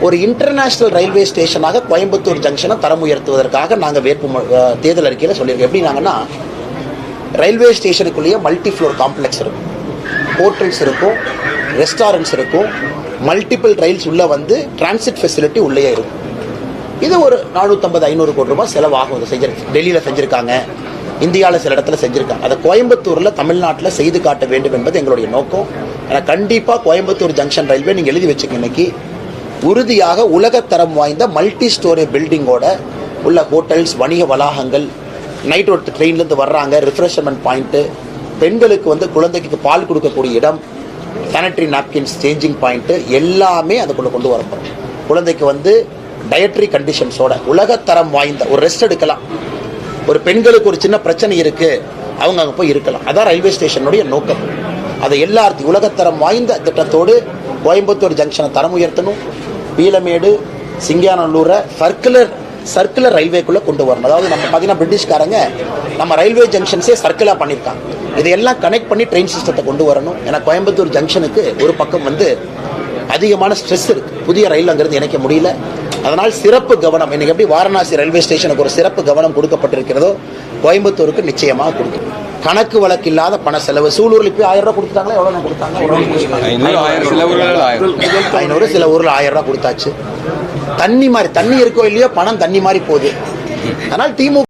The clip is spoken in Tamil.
ஒரு இன்டர்நேஷனல் ரயில்வே ஸ்டேஷனாக கோயம்புத்தூர் ஜங்ஷனை தரம் உயர்த்துவதற்காக நாங்கள் தேர்தல் அறிக்கையில் சொல்லியிருக்கோம். எப்படின்னாங்கன்னா, ரயில்வே ஸ்டேஷனுக்குள்ளேயே மல்டி ஃப்ளோர் காம்ப்ளெக்ஸ் இருக்கும், ஹோட்டல்ஸ் இருக்கும், ரெஸ்டாரண்ட்ஸ் இருக்கும், மல்டிபிள் ரயில்ஸ் உள்ளே வந்து டிரான்சிட் ஃபெசிலிட்டி உள்ளே இருக்கும். இது ஒரு 450-500 கோடி ரூபாய் செலவாகும். இதை செஞ்சிருக்கு, டெல்லியில் செஞ்சுருக்காங்க, இந்தியாவில் சில இடத்துல செஞ்சுருக்காங்க. அதை கோயம்புத்தூரில் தமிழ்நாட்டில் செய்து காட்ட வேண்டும் என்பது எங்களுடைய நோக்கம். ஆனால் கண்டிப்பாக கோயம்புத்தூர் ஜங்ஷன் ரயில்வே நீங்கள் எழுதி வச்சுக்க, இன்னைக்கு உறுதியாக உலகத்தரம் வாய்ந்த மல்டி ஸ்டோரி பில்டிங்கோட உள்ள ஹோட்டல்ஸ், வணிக வளாகங்கள், நைட் ஒரு ட்ரெயின்லேருந்து வர்றாங்க, ரிஃப்ரெஷ்மெண்ட் பாயிண்ட்டு, பெண்களுக்கு வந்து குழந்தைக்கு பால் கொடுக்கக்கூடிய இடம், சானிட்டரி நாப்கின்ஸ் சேஞ்சிங் பாயிண்ட்டு எல்லாமே அதுக்குள்ளே கொண்டு வரப்போம். குழந்தைக்கு வந்து டயட்ரி கண்டிஷன்ஸோட உலகத்தரம் வாய்ந்த ஒரு ரெஸ்ட் எடுக்கலாம். ஒரு பெண்களுக்கு ஒரு சின்ன பிரச்சனை இருக்குது, அவங்க அங்கே போய் இருக்கலாம். அதான் ரயில்வே ஸ்டேஷனுடைய நோக்கம். அதை எல்லாத்தையும் உலகத்தரம் வாய்ந்த திட்டத்தோடு கோயம்புத்தூர் ஜங்ஷனை தரம் உயர்த்தணும். பீலமேடு, சிங்காநல்லூரை சர்க்குலர் ரயில்வேக்குள்ளே கொண்டு வரணும். அதாவது நம்ம பார்த்தீங்கன்னா பிரிட்டிஷ்காரங்க நம்ம ரயில்வே ஜங்ஷன்ஸே சர்க்கிளாக பண்ணியிருக்காங்க. இதையெல்லாம் கனெக்ட் பண்ணி ட்ரெயின் சிஸ்டத்தை கொண்டு வரணும். ஏன்னா கோயம்புத்தூர் ஜங்ஷனுக்கு ஒரு பக்கம் வந்து அதிகமான ஸ்ட்ரெஸ் இருக்குது, புதிய ரயில் அங்கிருந்து இணைக்க முடியல. அதனால் சிறப்பு கவனம், இன்னைக்கு எப்படி வாரணாசி ரயில்வே ஸ்டேஷனுக்கு ஒரு சிறப்பு கவனம் கொடுக்கப்பட்டிருக்கிறதோ, கோயம்புத்தூருக்கு நிச்சயமாக கொடுக்கும். கணக்கு வழக்கு இல்லாத பண செலவு. சூலூரில் இப்போ 1000 ரூபா கொடுத்தாங்களா? எவ்வளோ கொடுத்தாங்க? 500, சில ஊரில் 1000 ரூபா கொடுத்தாச்சு. தண்ணி இருக்கோ இல்லையோ, பணம் தண்ணி மாதிரி போகுது. அதனால் திமுக